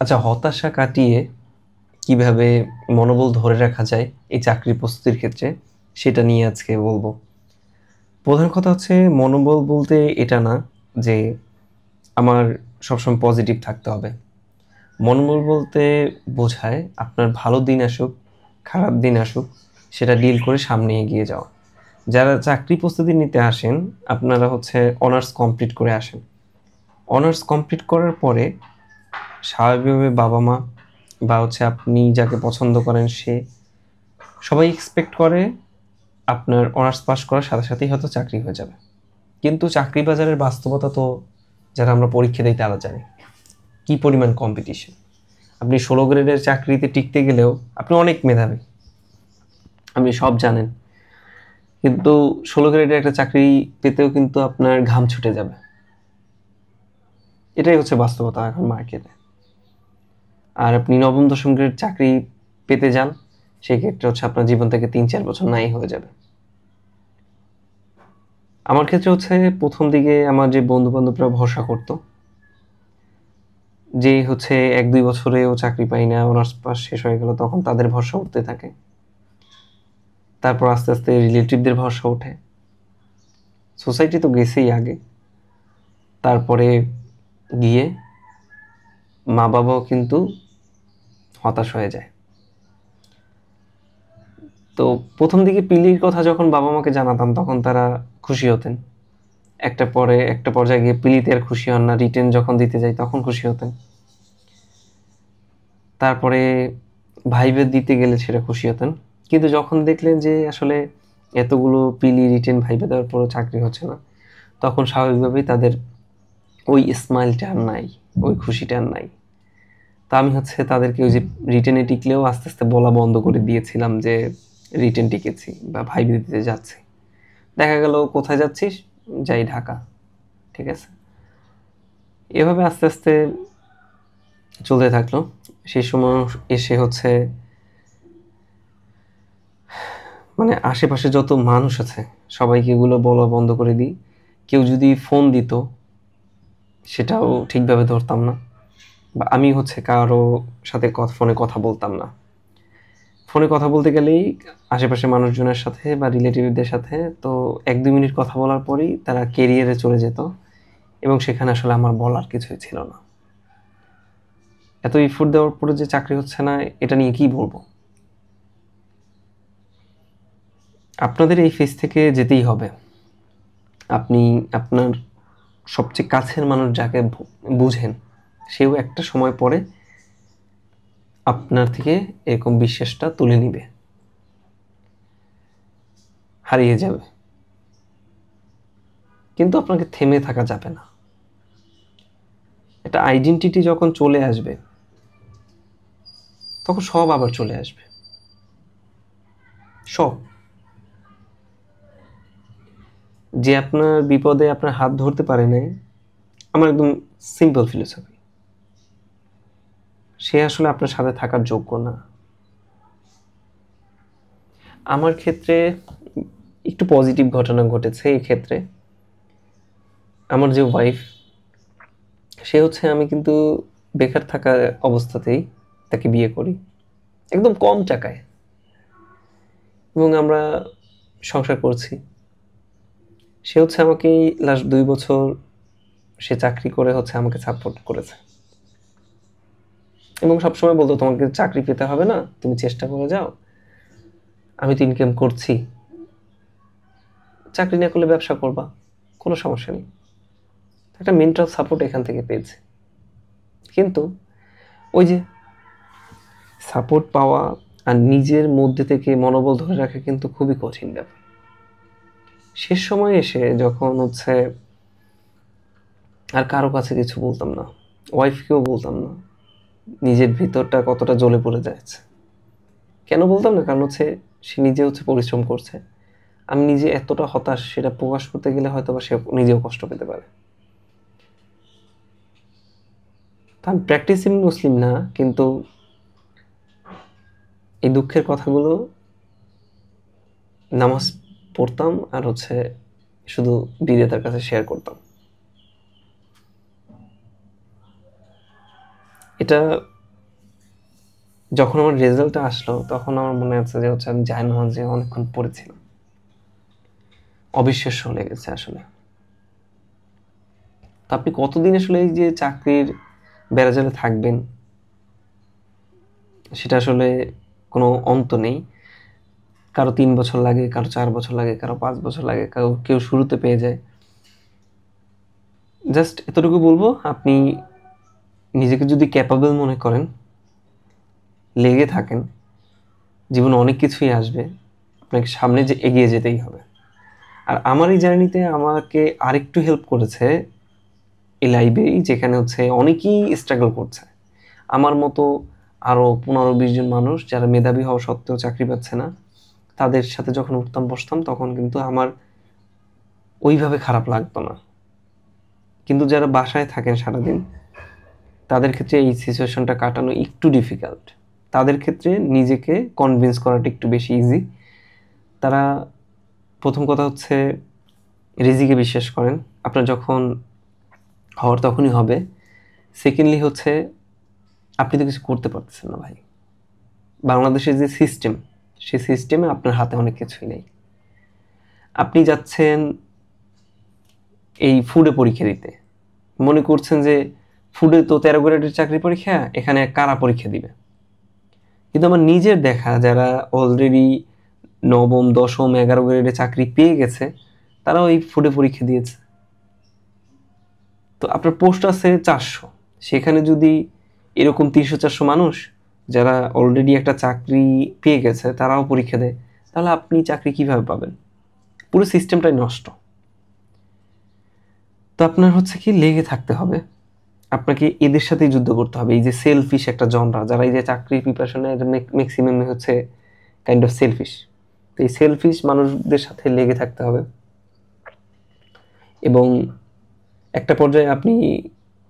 আচ্ছা, হতাশা কাটিয়ে কিভাবে মনোবল ধরে রাখা যায় এই চাকরির প্রস্তুতির ক্ষেত্রে, সেটা নিয়ে আজকে বলবো। প্রধান কথা হচ্ছে মনোবল বলতে এটা না যে আমার সবসময় পজিটিভ থাকতে হবে। মনোবল বলতে বোঝায় আপনার ভালো দিন আসুক, খারাপ দিন আসুক, সেটা ডিল করে সামনে এগিয়ে যাওয়া। যারা চাকরি প্রস্তুতি নিতে আসেন, আপনারা হচ্ছে অনার্স কমপ্লিট করে আসেন। অনার্স কমপ্লিট করার পরে স্বাভাবিকভাবে বাবা-মা বা হচ্ছে আপনি যাকে পছন্দ করেন সে, সবাই এক্সপেক্ট করে আপনার অনার্স পাস করার সাথে সাথেই হয়তো চাকরি হয়ে যাবে। কিন্তু চাকরি বাজারের বাস্তবতা তো যারা আমরা পরীক্ষা দিই তারা জানি। কি পরিমাণ কম্পিটিশন! আপনি 16 গ্রেডের চাকরিতে টিকতে গেলেও আপনি অনেক মেধাবী। আপনি সব জানেন। কিন্তু 16 গ্রেডের একটা চাকরি পেতেও কিন্তু আপনার ঘাম ছুটে যাবে। এটাই হচ্ছে বাস্তবতা এখন মার্কেটে। আর আপনি নবম দশম গ্রেড চাকরি পেতে যান, সেক্ষেত্রে হচ্ছে আপনার জীবন থেকে ৩-৪ বছর নাই হয়ে যাবে। আমার ক্ষেত্রে হচ্ছে প্রথম দিকে আমার যে বন্ধু-বান্ধবরা ভরসা করতো, যে হচ্ছে ১-২ বছরেও চাকরি পাই না, অনার্স পাস শেষ হয়ে গেল, তখন তাদের ভরসা উঠতে থাকে। তারপর আস্তে আস্তে রিলেটিভদের ভরসা ওঠে। সোসাইটি তো গেছেই আগে। তারপরে গিয়ে মা-বাবাও কিন্তু হতাশ হয়ে যায়। তো প্রথম দিকে পিলির কথা যখন বাবা-মাকে জানাতাম তখন তারা খুশি হতেন। একটা পর্যায়ে গিয়ে পিলিতে আর খুশি হন না, রিটেন যখন দিতে যাই তখন খুশি হতেন। তারপরে ভাইভা দিতে গেলে সেটা খুশি হতেন। কিন্তু যখন দেখলেন যে আসলে এতগুলো পিলি, রিটেন, ভাইভা দেওয়ার পরেও চাকরি হচ্ছে না, তখন স্বাভাবিকভাবেই তাদের ওই স্মাইলটা আর নাই, ওই খুশিটা আর নাই। তো আমি হচ্ছে তাদেরকে ওই যে রিটেনে টিকলেও আস্তে আস্তে বলা বন্ধ করে দিয়েছিলাম যে রিটেন টিকেছি বা ভাইভা দিতে যাচ্ছি। দেখা গেল কোথায় যাচ্ছিস? যাই ঢাকা। ঠিক আছে? এভাবে আস্তে আস্তে চলতে থাকলো। সেই সময় এসে হচ্ছে মানে আশেপাশে যত মানুষ আছে সবাইকে এগুলো বলা বন্ধ করে দিই। কেউ যদি ফোন দিত সেটাও ঠিকভাবে ধরতাম না, বা আমি হচ্ছে কারো সাথে ফোনে কথা বলতাম না। ফোনে কথা বলতে গেলেই আশেপাশের মানুষজনের সাথে বা রিলেটিভদের সাথে তো ১-২ মিনিট কথা বলার পরেই তারা কেরিয়ারে চলে যেত, এবং সেখানে আসলে আমার বলার কিছুই ছিল না। এত এফোর্ট দেওয়ার পরে যে চাকরি হচ্ছে না, এটা নিয়ে কি বলবো? আপনাদের এই ফেজ থেকে যেতেই হবে। আপনি আপনার সবচেয়ে কাছের মানুষ যাকে বুঝেন, সেও একটা সময় পরে আপনার থেকে এরকম বিশ্বাসটা তুলে নিবে, হারিয়ে যাবে। কিন্তু আপনাকে থেমে থাকা যাবে না। একটা আইডেন্টিটি যখন চলে আসবে, তখন সব আবার চলে আসবে। সব। যে আপনার বিপদে আপনার হাত ধরতে পারে নাই, আমার একদম সিম্পল ফিলোসফি, সে আসলে আপনার সাথে থাকার যোগ্য না। আমার ক্ষেত্রে একটু পজিটিভ ঘটনা ঘটেছে এই ক্ষেত্রে। আমার যে ওয়াইফ, সে হচ্ছে আমি কিন্তু বেকার থাকা অবস্থাতেই তাকে বিয়ে করি, একদম কম টাকায়, এবং আমরা সংসার করছি। সে হচ্ছে আমাকে লাস্ট ২ বছর সে চাকরি করে হচ্ছে আমাকে সাপোর্ট করেছে, এবং সবসময় বলতো তোমাকে চাকরি পেতে হবে না, তুমি চেষ্টা করে যাও, আমি তো ইনকাম করছি, চাকরি না করলে ব্যবসা করবা, কোনো সমস্যা নেই। একটা মেন্টাল সাপোর্ট এখান থেকে পেয়েছে। কিন্তু ওই যে সাপোর্ট পাওয়া আর নিজের মধ্যে থেকে মনোবল ধরে রাখা কিন্তু খুবই কঠিন ব্যাপার। শেষ সময় এসে যখন হচ্ছে আর কারো কাছে কিছু বলতাম না, ওয়াইফকেও বলতাম না নিজের ভিতরটা কতটা জ্বলে পড়ে যাচ্ছে। কেন বলতাম না? কারণ হচ্ছে সে নিজে হচ্ছে পরিশ্রম করছে। আমি নিজে এতটা হতাশ, সেটা প্রকাশ করতে গেলে হয়তোবা সে নিজেও কষ্ট পেতে পারে। তো আমি প্র্যাকটিসিং মুসলিম না, কিন্তু এই দুঃখের কথাগুলো নামাজ পড়তাম আর হচ্ছে শুধু বিধাতার কাছে শেয়ার করতাম। এটা যখন আমার রেজাল্টটা আসলো তখন আমার মনে আছে যে হচ্ছে আমি জায়নামাজে অনেকক্ষণ পড়েছিলাম, অবিশ্বাস্য লেগেছে আসলে। তো আপনি কতদিন আসলে এই যে চাকরির বেড়াজালে থাকবেন সেটা আসলে কোনো অন্ত নেই। কারো 3 বছর লাগে, কারো 4 বছর লাগে, কারো 5 বছর লাগে, কেউ শুরুতে পেয়ে যায়। জাস্ট এতটুকু বলবো, আপনি নিজেকে যদি ক্যাপাবল মনে করেন, লেগে থাকেন, জীবনে অনেক কিছুই আসবে, আপনাকে সামনে যে এগিয়ে যেতেই হবে। আর আমার এই জার্নিতে আমাকে আরেকটু হেল্প করেছে এই লাইব্রেরি, যেখানে হচ্ছে অনেকেই স্ট্রাগল করছে আমার মতো। আরও 15-20 জন মানুষ যারা মেধাবী হওয়া সত্ত্বেও চাকরি পাচ্ছে না, তাদের সাথে যখন উঠতাম বসতাম তখন কিন্তু আমার ওইভাবে খারাপ লাগতো না। কিন্তু যারা বাসায় থাকেন সারাদিন, তাদের ক্ষেত্রে এই সিচুয়েশনটা কাটানো একটু ডিফিকাল্ট। তাদের ক্ষেত্রে নিজেকে কনভিন্স করাটা একটু বেশি ইজি। তারা প্রথম কথা হচ্ছে রিজিকে বিশ্বাস করেন, আপনার যখন হওয়ার তখনই হবে। সেকেন্ডলি হচ্ছে আপনি তো কিছু করতে পারতেছেন না ভাই। বাংলাদেশের যে সিস্টেম, সেই সিস্টেমে আপনার হাতে অনেক কিছুই নেই। আপনি যাচ্ছেন এই ফুডে পরীক্ষা দিতে, মনে করছেন যে ফুডে তো 13 গ্রেডের চাকরি পরীক্ষা, এখানে কারা পরীক্ষা দিবে। কিন্তু আমার নিজের দেখা যারা অলরেডি 9ম, 10ম, 11 গ্রেডে চাকরি পেয়ে গেছে, তারা ওই ফুডে পরীক্ষা দিয়েছে। তো আপনার পোস্ট আছে 400, সেখানে যদি এরকম 300-400 মানুষ যারা অলরেডি একটা চাকরি পেয়ে গেছে তারাও পরীক্ষা দেয়, তাহলে আপনি চাকরি কিভাবে পাবেন? পুরো সিস্টেমটাই নষ্ট। তো আপনার হচ্ছে কি লেগে থাকতে হবে, আপনাকে এদের সাথেই যুদ্ধ করতে হবে। এই যে সেলফিশ একটা জনরা, যারা এই যে চাকরির প্রিপারেশনে ম্যাক্সিমাম হচ্ছে কাইন্ড অফ সেলফিশ। তো এই সেলফিশ মানুষদের সাথে লেগে থাকতে হবে। এবং একটা পর্যায়ে আপনি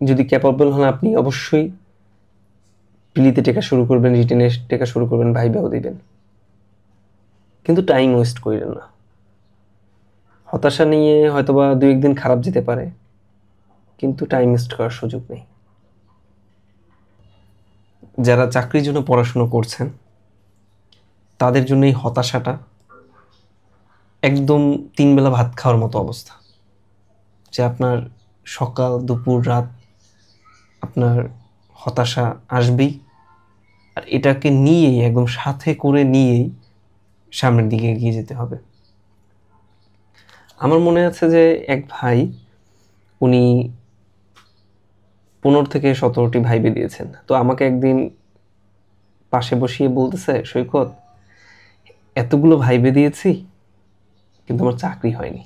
যদি ক্যাপাবল হন, আপনি অবশ্যই প্রিলিতে টেকা শুরু করবেন, রিটেনে টেকা শুরু করবেন, ভাইভাও দিবেন। কিন্তু টাইম ওয়েস্ট করেন না। হতাশা নিয়ে হয়তোবা 2-1 দিন খারাপ যেতে পারে, কিন্তু টাইম ওয়েস্ট করার সুযোগ নেই। যারা চাকরির জন্য পড়াশোনা করছেন তাদের জন্য এই হতাশাটা একদম 3 বেলা ভাত খাওয়ার মতো অবস্থা, যে আপনার সকাল, দুপুর, রাত আপনার হতাশা আসবেই। আর এটাকে নিয়েই, একদম সাথে করে নিয়েই সামনের দিকে এগিয়ে যেতে হবে। আমার মনে আছে যে এক ভাই, উনি 15 থেকে 17টি ভাইবে দিয়েছেন। তো আমাকে একদিন পাশে বসিয়ে বলতেছে, সৈকত, এতগুলো ভাইবে দিয়েছি কিন্তু আমার চাকরি হয়নি।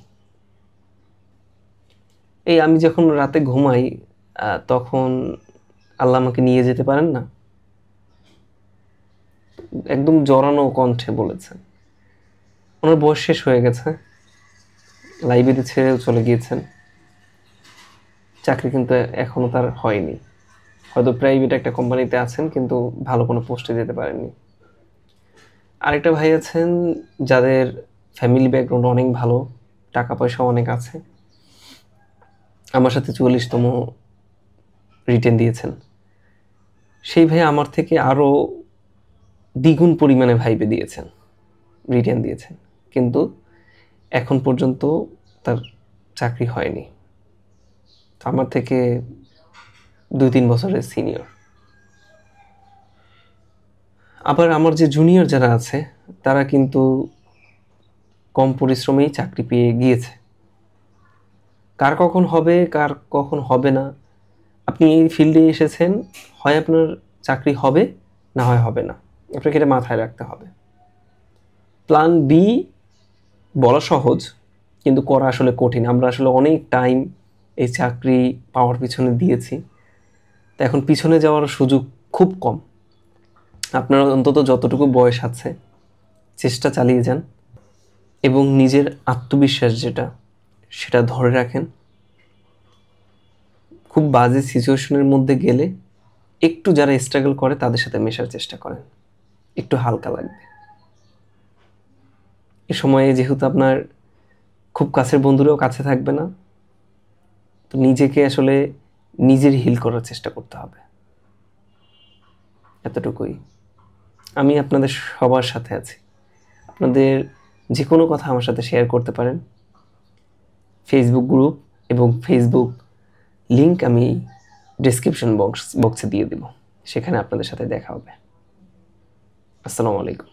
এই আমি যখন রাতে ঘুমাই, তখন আল্লাহ আমাকে নিয়ে যেতে পারেন না, একদম জড়ানো কণ্ঠে বলেছেন। ওনার বয়স শেষ হয়ে গেছে, লাইব্রেরি ছেড়েও চলে গিয়েছেন, চাকরি কিন্তু এখনো তার হয়নি। হয়তো প্রাইভেট একটা কোম্পানিতে আছেন, কিন্তু ভালো কোনো পোস্টে যেতে পারেননি। আরেকটা ভাই আছেন যাদের ফ্যামিলি ব্যাকগ্রাউন্ড অনেক ভালো, টাকা পয়সা অনেক আছে, আমার সাথে 44তম রিটেন দিয়েছেন। সেই ভাই আমার থেকে আরও দ্বিগুণ পরিমাণে ভাইবে দিয়েছেন, রিটেন দিয়েছেন, কিন্তু এখন পর্যন্ত তার চাকরি হয়নি। আমার থেকে 2-3 বছরের সিনিয়র। আবার আমার যে জুনিয়র যারা আছে, তারা কিন্তু কম পরিশ্রমেই চাকরি পেয়ে গিয়েছে। কার কখন হবে, কার কখন হবে না, আপনি এই ফিল্ডে এসেছেন, হয় আপনার চাকরি হবে, না হয় হবে না। আপনাকে এটা মাথায় রাখতে হবে। প্ল্যান বি বলা সহজ, কিন্তু করা আসলে কঠিন। আমরা আসলে অনেক টাইম এই চাকরি পাওয়ার পিছনে দিয়েছি, তো এখন পিছনে যাওয়ার সুযোগ খুব কম। আপনার অন্তত যতটুকু বয়স আছে চেষ্টা চালিয়ে যান, এবং নিজের আত্মবিশ্বাস যেটা, সেটা ধরে রাখেন। খুব বাজে সিচুয়েশনের মধ্যে গেলে একটু যারা স্ট্রাগল করে তাদের সাথে মেশার চেষ্টা করেন, একটু হালকা লাগবে। এ সময়ে যেহেতু আপনার খুব কাছের বন্ধুরাও কাছে থাকবে না, তো নিজেকে আসলে নিজের হিল করার চেষ্টা করতে হবে। এতটুকুই। আমি আপনাদের সবার সাথে আছি। আপনাদের যে কোনো কথা আমার সাথে শেয়ার করতে পারেন। ফেসবুক গ্রুপ এবং ফেসবুক লিংক আমি ডেসক্রিপশন বক্সে দিয়ে দেব, সেখানে আপনাদের সাথে দেখা হবে। আসসালামু আলাইকুম।